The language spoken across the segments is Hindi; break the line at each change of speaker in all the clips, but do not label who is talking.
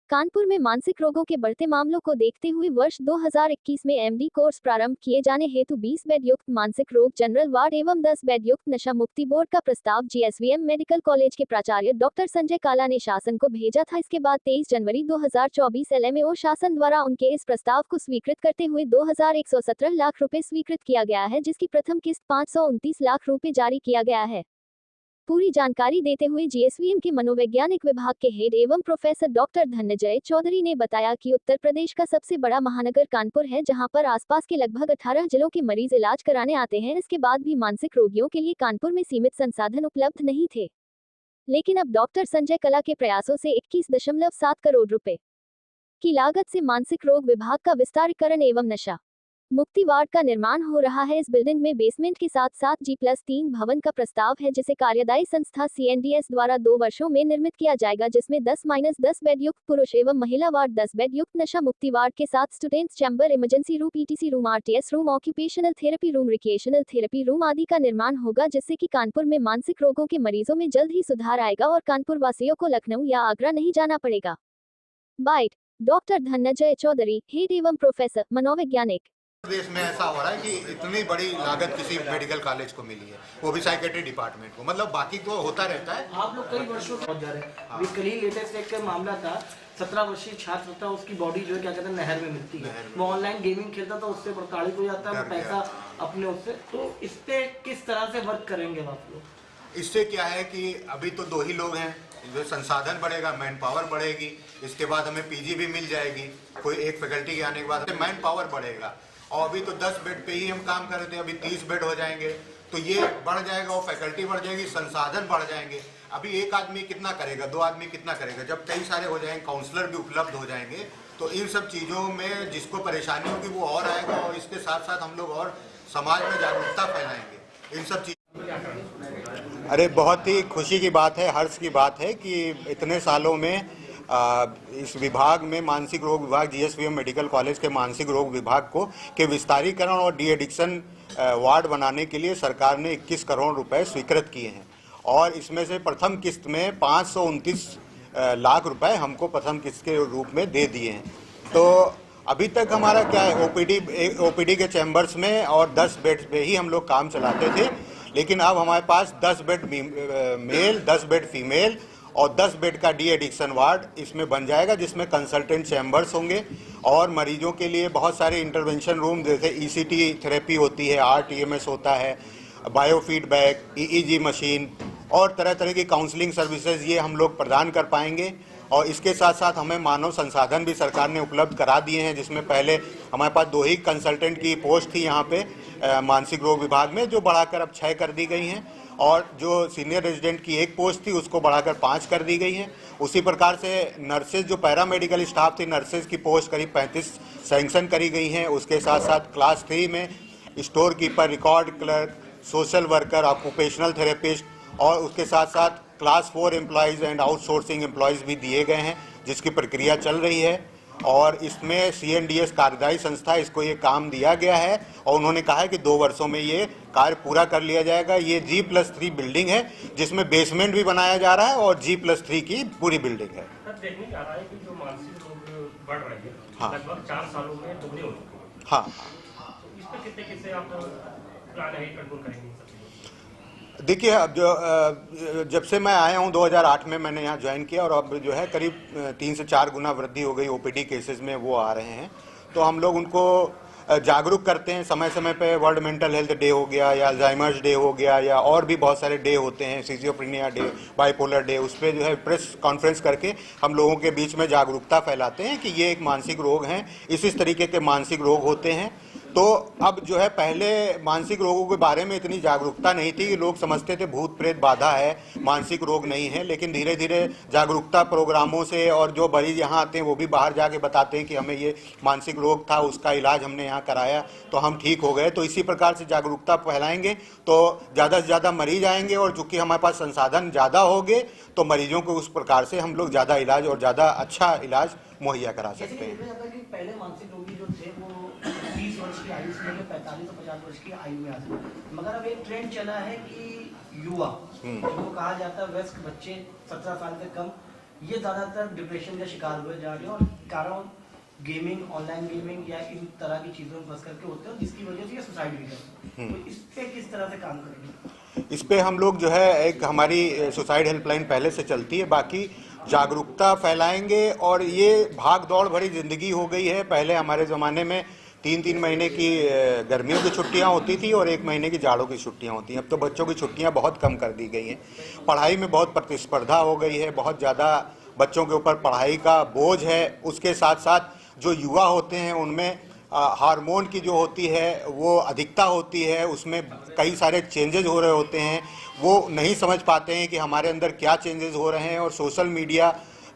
कानपुर में मानसिक रोगों के बढ़ते मामलों को देखते हुए वर्ष 2021 में एमडी कोर्स प्रारंभ किए जाने हेतु 20 बेड युक्त मानसिक रोग जनरल वार्ड एवं 10 बेड युक्त नशा मुक्ति बोर्ड का प्रस्ताव जीएसवीएम मेडिकल कॉलेज के प्राचार्य डॉक्टर संजय काला ने शासन को भेजा था। इसके बाद 23 जनवरी 2024 एलएमओ शासन द्वारा उनके इस प्रस्ताव को स्वीकृत करते हुए 2117 लाख रुपए स्वीकृत किया गया है, जिसकी प्रथम किस्त 529 लाख रुपए जारी किया गया है। पूरी जानकारी देते हुए जीएसवीएम के मनोवैज्ञानिक विभाग के हेड एवं प्रोफेसर डॉक्टर धनंजय चौधरी ने बताया कि उत्तर प्रदेश का सबसे बड़ा महानगर कानपुर है, जहां पर आसपास के लगभग 18 जिलों के मरीज इलाज कराने आते हैं। इसके बाद भी मानसिक रोगियों के लिए कानपुर में सीमित संसाधन उपलब्ध नहीं थे, लेकिन अब डॉक्टर संजय कला के प्रयासों से 21.7 करोड़ रुपए की लागत से मानसिक रोग विभाग का विस्तारीकरण एवं नशा मुक्ति वार्ड का निर्माण हो रहा है। इस बिल्डिंग में बेसमेंट के साथ साथ G+3 भवन का प्रस्ताव है, जिसे कार्यदायी संस्था CNDS द्वारा 2 वर्षों में निर्मित किया जाएगा, जिसमें 10-10 बेड युक्त पुरुष एवं महिला वार्ड, 10 बेड युक्त नशा मुक्ति वार्ड के साथ students chamber, emergency room, PTC room, RTS room, occupational therapy room, recreational therapy room आदि का निर्माण होगा, जिससे कि कानपुर में मानसिक रोगों के मरीजों में जल्द ही सुधार आएगा और कानपुर वासियों को लखनऊ या आगरा नहीं जाना पड़ेगा। Bite doctor Dhananjay Chaudhary, head एवं प्रोफेसर मनोवैज्ञानिक।
देश में ऐसा हो रहा है कि इतनी बड़ी लागत किसी मेडिकल कॉलेज को मिली है, वो भी साइकेट्री डिपार्टमेंट को। मतलब बाकी तो होता रहता है।
आप लोग कई वर्षों से पहुंच जा रहे हैं। अभी कल ही लेटेस्ट एक मामला था, 17 वर्षीय छात्र था, उसकी बॉडी जो है क्या कहते हैं नहर में मिलती है। वो ऑनलाइन गेमिंग खेलता था, उससे प्रताड़ित हो जाता है, पैसा अपने उससे। तो इस पे किस तरह से वर्क करेंगे आप लोग?
इससे क्या है कि अभी तो 2 ही लोग हैं, जो संसाधन बढ़ेगा, मैन पावर बढ़ेगी। इसके बाद हमें पीजी भी मिल जाएगी, कोई एक फैकल्टी के आने के बाद मैन पावर बढ़ेगा। और अभी तो 10 बेड पे ही हम काम कर रहे थे, अभी 30 बेड हो जाएंगे, तो ये बढ़ जाएगा और फैकल्टी बढ़ जाएगी, संसाधन बढ़ जाएंगे। अभी एक आदमी कितना करेगा, 2 आदमी कितना करेगा? जब कई सारे हो जाएंगे, काउंसलर भी उपलब्ध हो जाएंगे, तो इन सब चीज़ों में जिसको परेशानी होगी वो और आएगा। और इसके साथ साथ हम लोग और समाज में जागरूकता फैलाएंगे इन सब चीज़। अरे बहुत ही खुशी की बात है, हर्ष की बात है कि इतने सालों में इस विभाग में मानसिक रोग विभाग जीएसवीएम मेडिकल कॉलेज के मानसिक रोग विभाग को के विस्तारीकरण और डी एडिक्शन वार्ड बनाने के लिए सरकार ने 21 करोड़ रुपए स्वीकृत किए हैं। और इसमें से प्रथम किस्त में 529 लाख रुपए हमको प्रथम किस्त के रूप में दे दिए हैं। तो अभी तक हमारा क्या है, ओपीडी के चैम्बर्स में और 10 बेड पे ही हम लोग काम चलाते थे, लेकिन अब हमारे पास 10 बेड मेल, 10 बेड फीमेल और 10 बेड का डी एडिक्शन वार्ड इसमें बन जाएगा, जिसमें कंसल्टेंट चैम्बर्स होंगे और मरीजों के लिए बहुत सारे इंटरवेंशन रूम, जैसे ECT थेरेपी होती है, RTMS होता है, बायोफीडबैक, EEG मशीन और तरह तरह की काउंसलिंग सर्विसेज ये हम लोग प्रदान कर पाएंगे। और इसके साथ साथ हमें मानव संसाधन भी सरकार ने उपलब्ध करा दिए हैं, जिसमें पहले हमारे पास 2 ही कंसल्टेंट की पोस्ट थी यहाँ पे मानसिक रोग विभाग में, जो बढ़ाकर अब 6 कर दी गई हैं। और जो सीनियर रेजिडेंट की 1 पोस्ट थी उसको बढ़ाकर 5 कर दी गई हैं। उसी प्रकार से नर्सेज, जो पैरामेडिकल स्टाफ थी, नर्सेज की पोस्ट करीब 35 सैंक्शन करी गई हैं। उसके साथ साथ क्लास 3 में store keeper, record clerk, social worker, occupational therapist और उसके साथ साथ class 4 employees and outsourcing employees भी दिए गए हैं, जिसकी प्रक्रिया चल रही है। और इसमें CNDS कार्यदायी संस्था, इसको ये काम दिया गया है और उन्होंने कहा है कि 2 वर्षों में ये कार्य पूरा कर लिया जाएगा। ये G+3 बिल्डिंग है, जिसमें बेसमेंट भी बनाया जा रहा है और G+3 की पूरी बिल्डिंग है।
देखने में आ रहा है कि जो मानसिक रोग बढ़ रही है,
हाँ,
लगभग 4 सालों में दोगुने हो चुके हैं।
हाँ,
तो इस पर कितने आप प्लान है, कंट्रोल करेंगे?
देखिए, अब जब से मैं आया हूँ 2008 में मैंने यहाँ ज्वाइन किया और अब जो है करीब 3 से 4 गुना वृद्धि हो गई OPD केसेस में, वो आ रहे हैं। तो हम लोग उनको जागरूक करते हैं समय समय पे। वर्ल्ड मेंटल हेल्थ डे हो गया या अल्जाइमर्स डे हो गया या और भी बहुत सारे डे होते हैं, सिज़ोफ्रेनिया डे, बाइपोलर डे, उस पर जो है प्रेस कॉन्फ्रेंस करके हम लोगों के बीच में जागरूकता फैलाते हैं कि ये एक मानसिक रोग है, इस तरीके के मानसिक रोग होते हैं। तो अब जो है, पहले मानसिक रोगों के बारे में इतनी जागरूकता नहीं थी, लोग समझते थे भूत प्रेत बाधा है, मानसिक रोग नहीं है। लेकिन धीरे धीरे जागरूकता प्रोग्रामों से और जो मरीज यहाँ आते हैं वो भी बाहर जाके बताते हैं कि हमें ये मानसिक रोग था, उसका इलाज हमने यहाँ कराया तो हम ठीक हो गए। तो इसी प्रकार से जागरूकता फैलाएंगे तो ज़्यादा से ज़्यादा मरीज आएंगे और चूँकि हमारे पास संसाधन ज़्यादा होंगे तो मरीजों को उस प्रकार से हम लोग ज़्यादा इलाज और ज़्यादा अच्छा इलाज मुहैया करा सकते हैं।
पहले मानसिक रोगी जो थे वो 30 वर्ष की आयु से लेकर 45 से 50 वर्ष की आयु में आते हैं, मगर अब एक ट्रेंड चला है कि युवा, जिनको कहा जाता है वयस्क बच्चे 17 साल से कम, ये ज़्यादातर डिप्रेशन का शिकार हुए जा रहे हैं और कारण गेमिंग, ऑनलाइन गेमिंग या इन तरह की चीज़ों में फंस करके होते हैं जिसकी वजह से ये सुसाइड भी करते हैं। तो इस पे किस तरह से काम करेंगे?
इस पे हम लोग जो है एक हमारी सुसाइड हेल्पलाइन पहले से चलती है, बाकी जागरूकता फैलाएंगे। और ये भाग दौड़ भरी ज़िंदगी हो गई है। पहले हमारे ज़माने में 3-3 महीने की गर्मियों की छुट्टियां होती थी और 1 महीने की जाड़ों की छुट्टियां होती हैं। अब तो बच्चों की छुट्टियां बहुत कम कर दी गई हैं। पढ़ाई में बहुत प्रतिस्पर्धा हो गई है, बहुत ज़्यादा बच्चों के ऊपर पढ़ाई का बोझ है। उसके साथ साथ जो युवा होते हैं उनमें हार्मोन की जो होती है वो अधिकता होती है, उसमें कई सारे चेंजेस हो रहे होते हैं। वो नहीं समझ पाते हैं कि हमारे अंदर क्या चेंजेस हो रहे हैं और सोशल मीडिया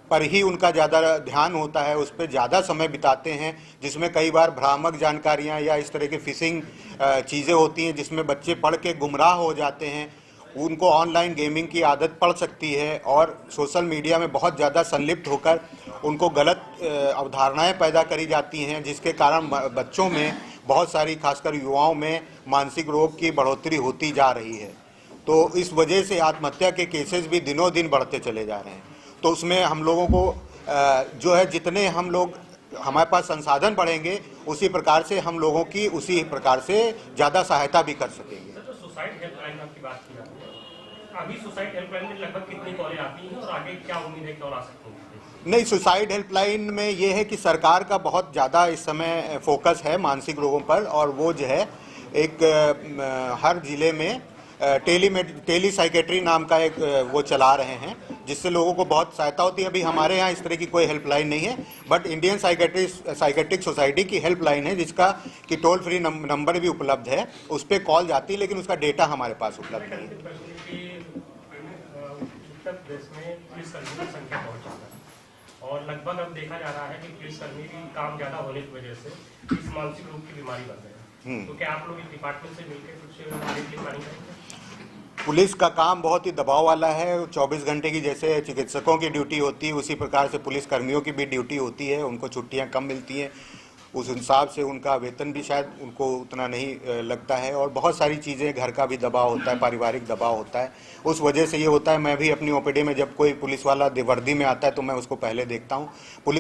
पर ही उनका ज़्यादा ध्यान होता है, उस पर ज़्यादा समय बिताते हैं, जिसमें कई बार भ्रामक जानकारियां या इस तरह की फिशिंग चीज़ें होती हैं जिसमें बच्चे पढ़ के गुमराह हो जाते हैं। उनको ऑनलाइन गेमिंग की आदत पड़ सकती है और सोशल मीडिया में बहुत ज़्यादा संलिप्त होकर उनको गलत अवधारणाएं पैदा करी जाती हैं, जिसके कारण बच्चों में बहुत सारी, खासकर युवाओं में मानसिक रोग की बढ़ोतरी होती जा रही है। तो इस वजह से आत्महत्या के केसेस भी दिनों दिन बढ़ते चले जा रहे हैं। तो उसमें हम लोगों को जो है, जितने हम लोग, हमारे पास संसाधन बढ़ेंगे उसी प्रकार से हम लोगों की उसी प्रकार से ज़्यादा सहायता भी कर सकेंगे।
सर, जो सुसाइड हेल्पलाइन की बात की जाती है, अभी सुसाइड हेल्पलाइन में लगभग कितनी कॉलें आती हैं और आगे क्या उम्मीद है कि और आ सकती हैं?
नहीं, सुसाइड हेल्पलाइन में ये है कि सरकार का बहुत ज़्यादा इस समय फोकस है मानसिक रोगों पर, और वो जो है एक हर ज़िले में टेली साइकेट्री नाम का एक वो चला रहे हैं, जिससे लोगों को बहुत सहायता होती है। अभी हमारे यहाँ इस तरह की कोई हेल्पलाइन नहीं है, बट इंडियन साइकेट्रिक सोसाइटी की हेल्पलाइन है जिसका कि टोल फ्री नंबर भी उपलब्ध है। उस पर कॉल जाती है, लेकिन उसका डेटा हमारे पास उपलब्ध नहीं है।
उत्तर प्रदेश में पुलिसकर्मियों की संख्या बहुत ज़्यादा है और लगभग अब देखा जा रहा है कि पुलिसकर्मी की काम ज़्यादा होने की वजह से इस मानसिक रोग की बीमारी बढ़ रही है। तो क्या आप लोग इस डिपार्टमेंट से मिलकर कुछ आगे की प्लानिंग करेंगे?
पुलिस का काम बहुत ही दबाव वाला है। 24 घंटे की जैसे चिकित्सकों की ड्यूटी होती है, उसी प्रकार से पुलिस कर्मियों की भी ड्यूटी होती है। उनको छुट्टियां कम मिलती हैं, उस हिसाब से उनका वेतन भी शायद उनको उतना नहीं लगता है। और बहुत सारी चीज़ें, घर का भी दबाव होता है, पारिवारिक दबाव होता है। उस वजह से ये होता है। मैं भी अपनी ओपीडी में जब कोई पुलिस वाला वर्दी में आता है तो मैं उसको पहले देखता हूँ। पुलिस